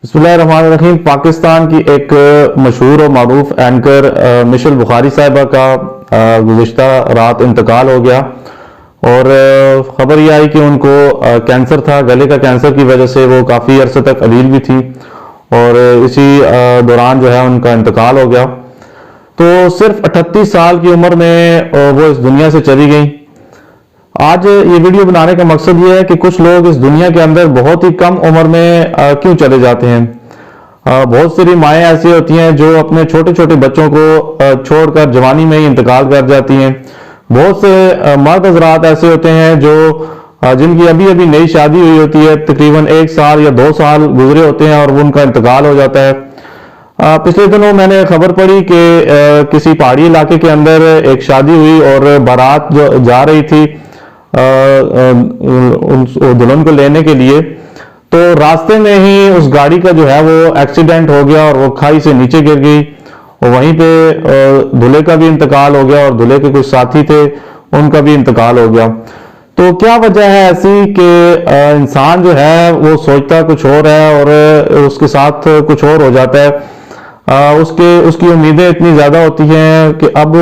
بسم اللہ الرحمن الرحیم۔ پاکستان کی ایک مشہور و معروف اینکر مشل بخاری صاحبہ کا گزشتہ رات انتقال ہو گیا، اور خبر یہ آئی کہ ان کو کینسر تھا، گلے کا کینسر کی وجہ سے وہ کافی عرصے تک علیل بھی تھی، اور اسی دوران جو ہے ان کا انتقال ہو گیا۔ تو صرف 38 سال کی عمر میں وہ اس دنیا سے چلی گئیں۔ آج یہ ویڈیو بنانے کا مقصد یہ ہے کہ کچھ لوگ اس دنیا کے اندر بہت ہی کم عمر میں کیوں چلے جاتے ہیں۔ بہت ساری مائیں ایسی ہوتی ہیں جو اپنے چھوٹے چھوٹے بچوں کو چھوڑ کر جوانی میں ہی انتقال کر جاتی ہیں۔ بہت سے مرد حضرات ایسے ہوتے ہیں جو جن کی ابھی ابھی نئی شادی ہوئی ہوتی ہے، تقریباً 1 سال یا 2 سال گزرے ہوتے ہیں اور ان کا انتقال ہو جاتا ہے۔ پچھلے دنوں میں نے خبر پڑھی کہ کسی پہاڑی علاقے کے اندر ایک شادی ہوئی اور بارات جو جا رہی تھی دلہن کو لینے کے لیے، تو راستے میں ہی اس گاڑی کا جو ہے وہ ایکسیڈنٹ ہو گیا اور وہ کھائی سے نیچے گر گئی، اور وہیں پہ دلہے کا بھی انتقال ہو گیا، اور دلہے کے کچھ ساتھی تھے ان کا بھی انتقال ہو گیا۔ تو کیا وجہ ہے ایسی کہ انسان جو ہے وہ سوچتا کچھ اور ہے اور اس کے ساتھ کچھ اور ہو جاتا ہے۔ اس کی امیدیں اتنی زیادہ ہوتی ہیں کہ اب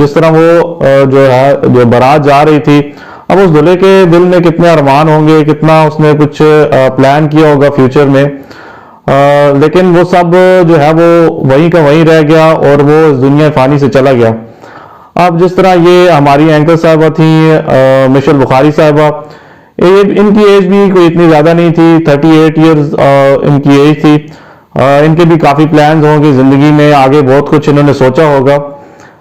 جس طرح وہ جو بارات جا رہی تھی، اب اس دلہے کے دل میں کتنے ارمان ہوں گے، کتنا اس نے کچھ پلان کیا ہوگا فیوچر میں، لیکن وہ سب جو ہے وہ وہیں کا وہیں رہ گیا اور وہ اس دنیا فانی سے چلا گیا۔ اب جس طرح یہ ہماری اینکر صاحبہ تھیں مشل بخاری صاحبہ، ان کی ایج بھی کوئی اتنی زیادہ نہیں تھی، 38 ایئرز ان کی ایج تھی۔ ان کے بھی کافی پلانز ہوں گے زندگی میں، آگے بہت کچھ انہوں نے سوچا ہوگا،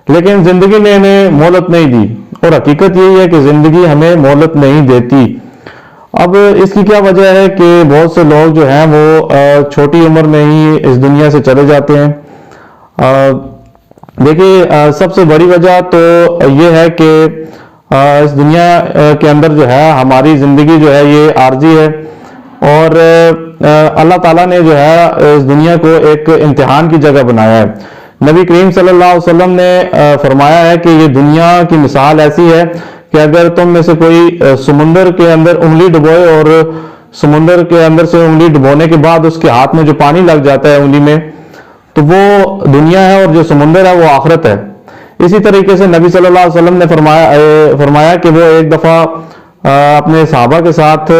لیکن زندگی نے انہیں مہلت نہیں دی، اور حقیقت یہی ہے کہ زندگی ہمیں مہلت نہیں دیتی۔ اب اس کی کیا وجہ ہے کہ بہت سے لوگ جو ہیں وہ چھوٹی عمر میں ہی اس دنیا سے چلے جاتے ہیں۔ دیکھیے، سب سے بڑی وجہ تو یہ ہے کہ اس دنیا کے اندر جو ہے ہماری زندگی جو ہے یہ عارضی ہے، اور اللہ تعالیٰ نے جو ہے اس دنیا کو ایک امتحان کی جگہ بنایا ہے۔ نبی کریم صلی اللہ علیہ وسلم نے فرمایا ہے کہ یہ دنیا کی مثال ایسی ہے کہ اگر تم میں سے کوئی سمندر کے اندر انگلی ڈبوئے، اور سمندر کے اندر سے انگلی ڈبونے کے بعد اس کے ہاتھ میں جو پانی لگ جاتا ہے انگلی میں، تو وہ دنیا ہے، اور جو سمندر ہے وہ آخرت ہے۔ اسی طریقے سے نبی صلی اللہ علیہ وسلم نے فرمایا کہ وہ ایک دفعہ اپنے صحابہ کے ساتھ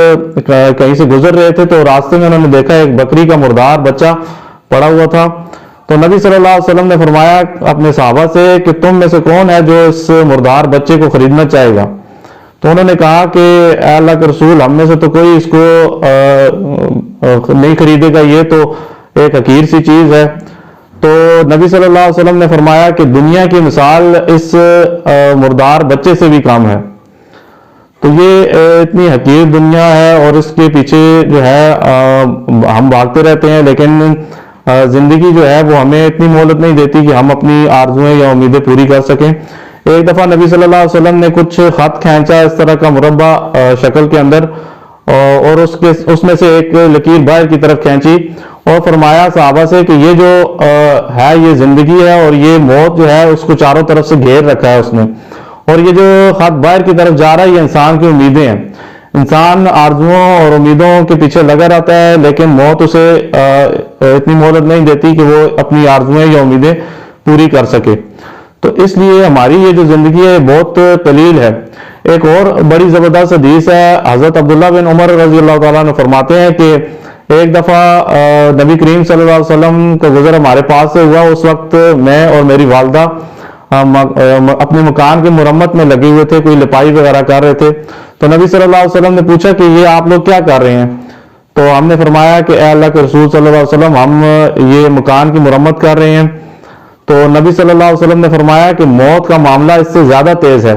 کہیں سے گزر رہے تھے، تو راستے میں انہوں نے دیکھا ایک بکری کا مردار بچہ پڑا ہوا تھا۔ تو نبی صلی اللہ علیہ وسلم نے فرمایا اپنے صحابہ سے کہ تم میں سے کون ہے جو اس مردار بچے کو خریدنا چاہے گا؟ تو انہوں نے کہا کہ اے اللہ کے رسول، ہم میں سے تو کوئی اس کو نہیں خریدے گا، یہ تو ایک حقیر سی چیز ہے۔ تو نبی صلی اللہ علیہ وسلم نے فرمایا کہ دنیا کی مثال اس مردار بچے سے بھی کم ہے۔ تو یہ اتنی حقیر دنیا ہے، اور اس کے پیچھے جو ہے ہم بھاگتے رہتے ہیں، لیکن زندگی جو ہے وہ ہمیں اتنی مہلت نہیں دیتی کہ ہم اپنی آرزویں یا امیدیں پوری کر سکیں۔ ایک دفعہ نبی صلی اللہ علیہ وسلم نے کچھ خط کھینچا اس طرح کا مربع شکل کے اندر، اور اس میں سے ایک لکیر باہر کی طرف کھینچی، اور فرمایا صحابہ سے کہ یہ جو ہے یہ زندگی ہے، اور یہ موت جو ہے اس کو چاروں طرف سے گھیر رکھا ہے اس نے، اور یہ جو خط باہر کی طرف جا رہا ہے یہ انسان کی امیدیں ہیں۔ انسان آرزوؤں اور امیدوں کے پیچھے لگا رہتا ہے، لیکن موت اسے اتنی مہلت نہیں دیتی کہ وہ اپنی آرزویں یا امیدیں پوری کر سکے۔ تو اس لیے ہماری یہ جو زندگی ہے بہت قلیل ہے۔ ایک اور بڑی زبردست حدیث ہے، حضرت عبداللہ بن عمر رضی اللہ تعالیٰ عنہ فرماتے ہیں کہ ایک دفعہ نبی کریم صلی اللہ علیہ وسلم کا گزر ہمارے پاس سے ہوا۔ اس وقت میں اور میری والدہ اپنے مکان کے مرمت میں لگے ہوئے تھے، کوئی لپائی وغیرہ کر رہے تھے۔ تو نبی صلی اللہ علیہ وسلم نے پوچھا کہ یہ آپ لوگ کیا کر رہے ہیں؟ تو ہم نے فرمایا کہ اے اللہ کے رسول صلی اللہ علیہ وسلم، ہم یہ مکان کی مرمت کر رہے ہیں۔ تو نبی صلی اللہ علیہ وسلم نے فرمایا کہ موت کا معاملہ اس سے زیادہ تیز ہے۔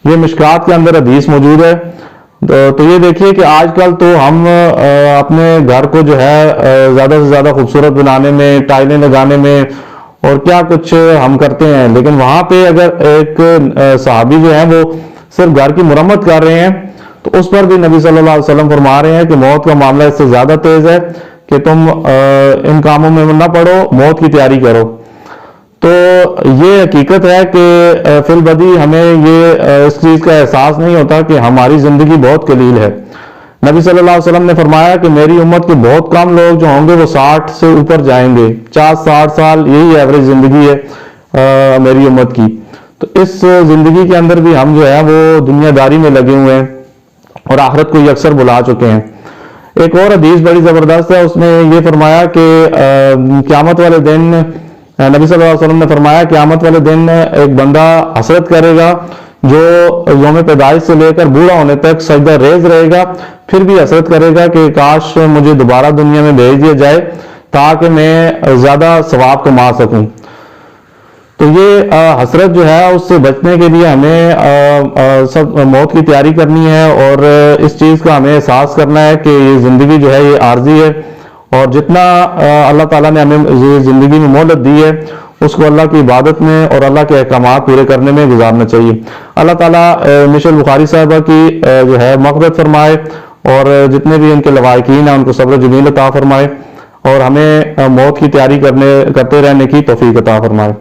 یہ مشکات کے اندر حدیث موجود ہے۔ تو یہ دیکھیے کہ آج کل تو ہم اپنے گھر کو جو ہے زیادہ سے زیادہ خوبصورت بنانے میں، ٹائلیں لگانے میں اور کیا کچھ ہم کرتے ہیں، لیکن وہاں پہ اگر ایک صحابی جو ہیں وہ صرف گھر کی مرمت کر رہے ہیں، تو اس پر بھی نبی صلی اللہ علیہ وسلم فرما رہے ہیں کہ موت کا معاملہ اس سے زیادہ تیز ہے، کہ تم ان کاموں میں نہ پڑو، موت کی تیاری کرو۔ تو یہ حقیقت ہے کہ فی البدی ہمیں یہ اس چیز کا احساس نہیں ہوتا کہ ہماری زندگی بہت قلیل ہے، نبی صلی اللہ علیہ وسلم نے فرمایا کہ میری امت کے بہت کم لوگ جو ہوں گے وہ 60 سے اوپر جائیں گے، 50-60 سال یہی ایوریج زندگی ہے میری امت کی۔ تو اس زندگی کے اندر بھی ہم جو ہے وہ دنیا داری میں لگے ہوئے ہیں اور آخرت کو یہ اکثر بلا چکے ہیں۔ ایک اور حدیث بڑی زبردست ہے، اس میں یہ فرمایا کہ قیامت والے دن نبی صلی اللہ علیہ وسلم نے فرمایا قیامت والے دن ایک بندہ حسرت کرے گا جو یوم پیدائش سے لے کر بوڑھا ہونے تک سجدہ ریز رہے گا، پھر بھی حسرت کرے گا کہ کاش مجھے دوبارہ دنیا میں بھیج دیا جائے تاکہ میں زیادہ ثواب کما سکوں۔ تو یہ حسرت جو ہے اس سے بچنے کے لیے ہمیں سب موت کی تیاری کرنی ہے، اور اس چیز کا ہمیں احساس کرنا ہے کہ یہ زندگی جو ہے یہ عارضی ہے، اور جتنا اللہ تعالیٰ نے ہمیں زندگی میں مہلت دی ہے اس کو اللہ کی عبادت میں اور اللہ کے احکامات پورے کرنے میں گزارنا چاہیے۔ اللہ تعالیٰ مشل بخاری صاحبہ کی جو ہے مغفرت فرمائے، اور جتنے بھی ان کے لواحقین ہیں ان کو صبر جمیل عطا فرمائے، اور ہمیں موت کی تیاری کرتے رہنے کی توفیق عطا فرمائے۔